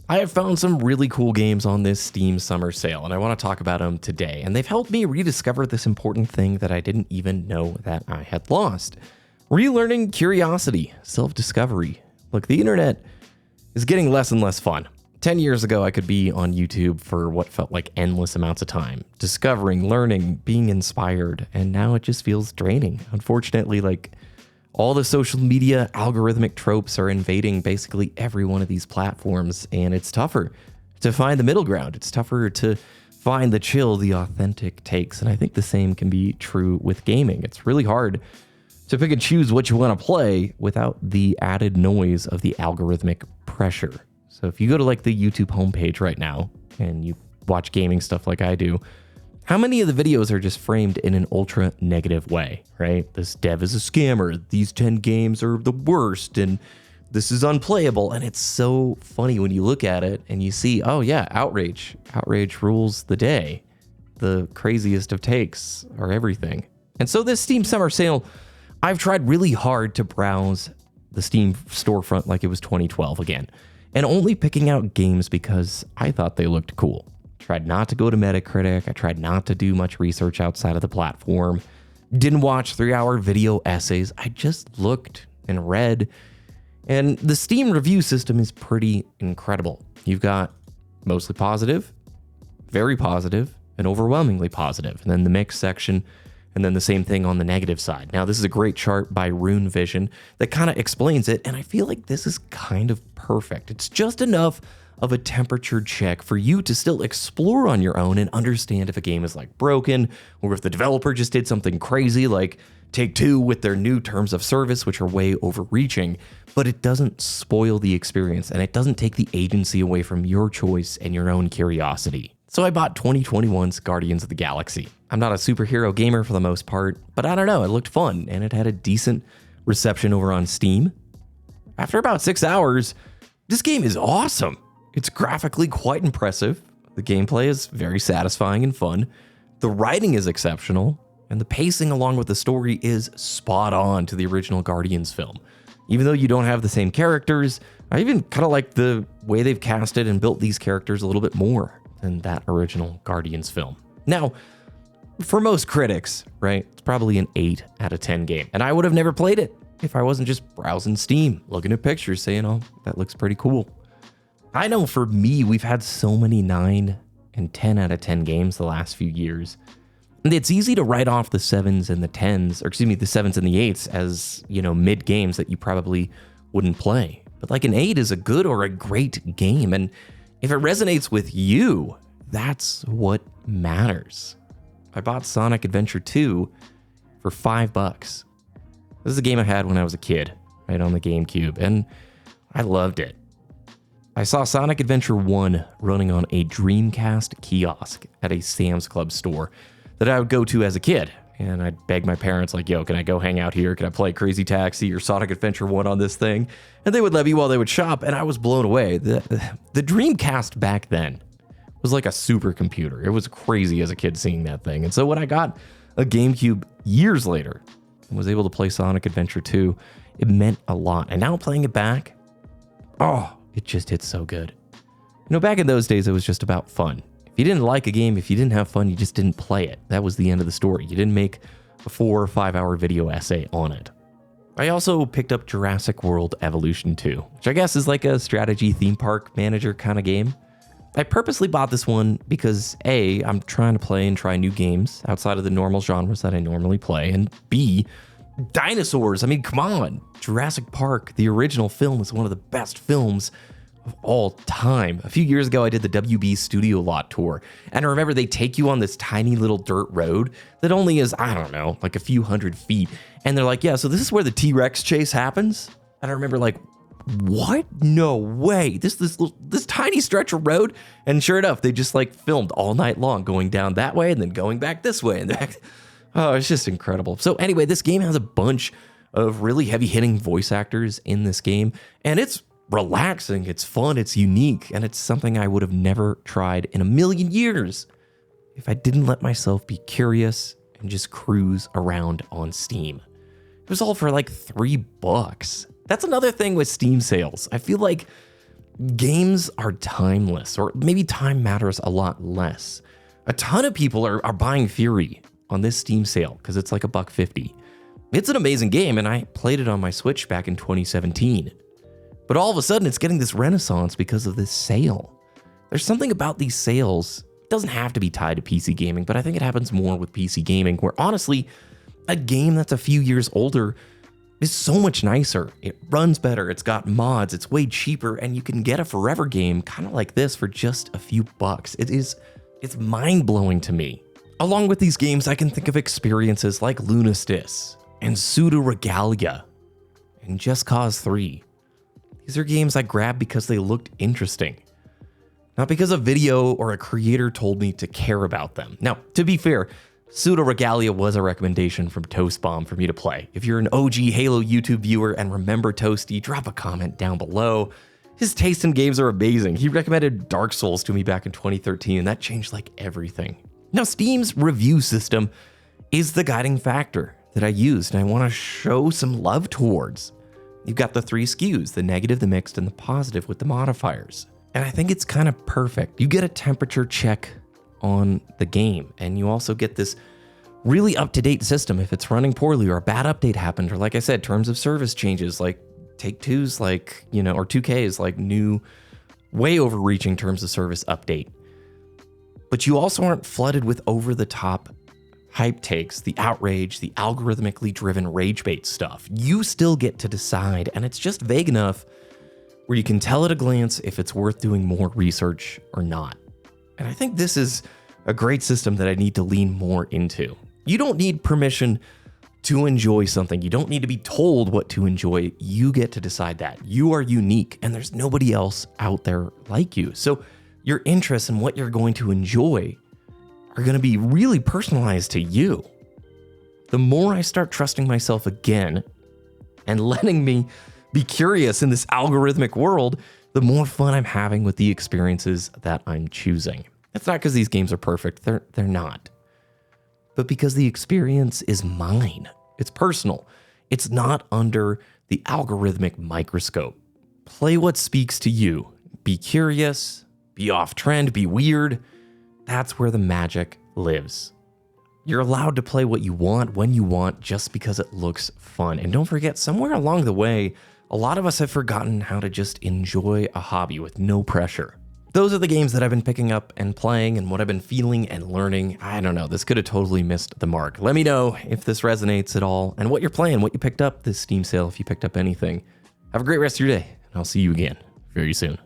I have found some really cool games on this Steam summer sale, and I want to talk about them today. And they've helped me rediscover this important thing that I didn't even know that I had lost. Relearning curiosity, self-discovery. Look, the internet is getting less and less fun. 10 years ago, I could be on YouTube for what felt like endless amounts of time, discovering, learning, being inspired, and now it just feels draining. Unfortunately, all the social media algorithmic tropes are invading basically every one of these platforms, and it's tougher to find the middle ground. It's tougher to find the chill, the authentic takes, and I think the same can be true with gaming. It's really hard to pick and choose what you want to play without the added noise of the algorithmic pressure. So if you go to the YouTube homepage right now and you watch gaming stuff like I do, how many of the videos are just framed in an ultra negative way, right? This dev is a scammer. These 10 games are the worst and this is unplayable. And it's so funny when you look at it and you see, oh yeah, outrage. Outrage rules the day. The craziest of takes are everything. And so this Steam summer sale, I've tried really hard to browse the Steam storefront like it was 2012 again, and only picking out games because I thought they looked cool. Tried not to go to Metacritic. I tried not to do much research outside of the platform. Didn't watch 3-hour video essays. I just looked and read. And the Steam review system is pretty incredible. You've got mostly positive, very positive, and overwhelmingly positive. And then the mixed section, and then the same thing on the negative side. Now, this is a great chart by Rune Vision that kind of explains it, and I feel like this is kind of perfect. It's just enough of a temperature check for you to still explore on your own and understand if a game is broken, or if the developer just did something crazy like Take-Two with their new terms of service, which are way overreaching, but it doesn't spoil the experience and it doesn't take the agency away from your choice and your own curiosity. So I bought 2021's Guardians of the Galaxy. I'm not a superhero gamer for the most part, but I don't know, it looked fun and it had a decent reception over on Steam. After about 6 hours, this game is awesome. It's graphically quite impressive. The gameplay is very satisfying and fun. The writing is exceptional, and the pacing along with the story is spot on to the original Guardians film. Even though you don't have the same characters, I even kind of like the way they've casted and built these characters a little bit more than that original Guardians film. Now, for most critics, right, it's probably an 8 out of 10 game, and I would have never played it if I wasn't just browsing Steam, looking at pictures, saying, oh, that looks pretty cool. I know for me, we've had so many 9 and 10 out of 10 games the last few years. And it's easy to write off the 7s and the 10s, or excuse me, the 7s and the 8s as, mid games that you probably wouldn't play. But an 8 is a good or a great game. And if it resonates with you, that's what matters. I bought Sonic Adventure 2 for $5. This is a game I had when I was a kid, right on the GameCube, and I loved it. I saw Sonic Adventure 1 running on a Dreamcast kiosk at a Sam's Club store that I would go to as a kid. And I'd beg my parents, yo, can I go hang out here? Can I play Crazy Taxi or Sonic Adventure 1 on this thing? And they would let me while they would shop, and I was blown away. The Dreamcast back then was like a supercomputer. It was crazy as a kid seeing that thing. And so when I got a GameCube years later and was able to play Sonic Adventure 2, it meant a lot. And now playing it back, it just hits so good. Back in those days, it was just about fun. If you didn't like a game, if you didn't have fun, you just didn't play it. That was the end of the story. You didn't make a 4 or 5 hour video essay on it. I also picked up Jurassic World Evolution 2, which I guess is like a strategy theme park manager kind of game. I purposely bought this one because A, I'm trying to play and try new games outside of the normal genres that I normally play, and B, dinosaurs. I mean, come on. Jurassic Park, the original film, is one of the best films of all time. A few years ago, I did the WB Studio Lot tour, and I remember they take you on this tiny little dirt road that only is, I don't know, a few hundred feet, and they're like, yeah, so this is where the T-Rex chase happens? And I remember what? No way. This tiny stretch of road, and sure enough, they just filmed all night long going down that way and then going back this way and back. Oh, it's just incredible. So anyway, this game has a bunch of really heavy-hitting voice actors in this game, and it's relaxing, it's fun, it's unique, and it's something I would have never tried in a million years if I didn't let myself be curious and just cruise around on Steam. It was all for $3. That's another thing with Steam sales. I feel like Games are timeless, or maybe time matters a lot less. A ton of people are buying Fury on this Steam sale because it's like $1.50. It's an amazing game, and I played it on my Switch back in 2017. But all of a sudden, it's getting this renaissance because of this sale. There's something about these sales, it doesn't have to be tied to PC gaming, but I think it happens more with PC gaming, where honestly, a game that's a few years older is so much nicer. It runs better, it's got mods, it's way cheaper, and you can get a forever game kind of like this for just a few bucks. It's mind-blowing to me. Along with these games, I can think of experiences like Lunistis and Pseudo Regalia and Just Cause 3. These are games I grabbed because they looked interesting, not because a video or a creator told me to care about them. Now, to be fair, Pseudo Regalia was a recommendation from Toastbomb for me to play. If you're an OG Halo YouTube viewer and remember Toasty, drop a comment down below. His taste in games are amazing. He recommended Dark Souls to me back in 2013, and that changed like everything. Now, Steam's review system is the guiding factor that I used, and I want to show some love towards. You've got the 3 SKUs, the negative, the mixed, and the positive with the modifiers. And I think it's kind of perfect. You get a temperature check on the game, and you also get this really up-to-date system if it's running poorly or a bad update happened, or like I said, terms of service changes, like Take-Two's like, or 2K's like new, way overreaching terms of service update. But you also aren't flooded with over-the-top hype takes, the outrage, the algorithmically driven rage bait stuff. You still get to decide, and it's just vague enough where you can tell at a glance if it's worth doing more research or not. And I think this is a great system that I need to lean more into. You don't need permission to enjoy something. You don't need to be told what to enjoy. You get to decide that. You are unique, and there's nobody else out there like you. So your interests and what you're going to enjoy are going to be really personalized to you. The more I start trusting myself again and letting me be curious in this algorithmic world, the more fun I'm having with the experiences that I'm choosing. It's not because these games are perfect. They're not. But because the experience is mine. It's personal. It's not under the algorithmic microscope. Play what speaks to you. Be curious, be off trend, be weird. That's where the magic lives. You're allowed to play what you want when you want just because it looks fun. And don't forget, somewhere along the way, a lot of us have forgotten how to just enjoy a hobby with no pressure. Those are the games that I've been picking up and playing and what I've been feeling and learning. I don't know, this could have totally missed the mark. Let me know if this resonates at all and what you're playing, what you picked up this Steam sale, if you picked up anything. Have a great rest of your day, and I'll see you again very soon.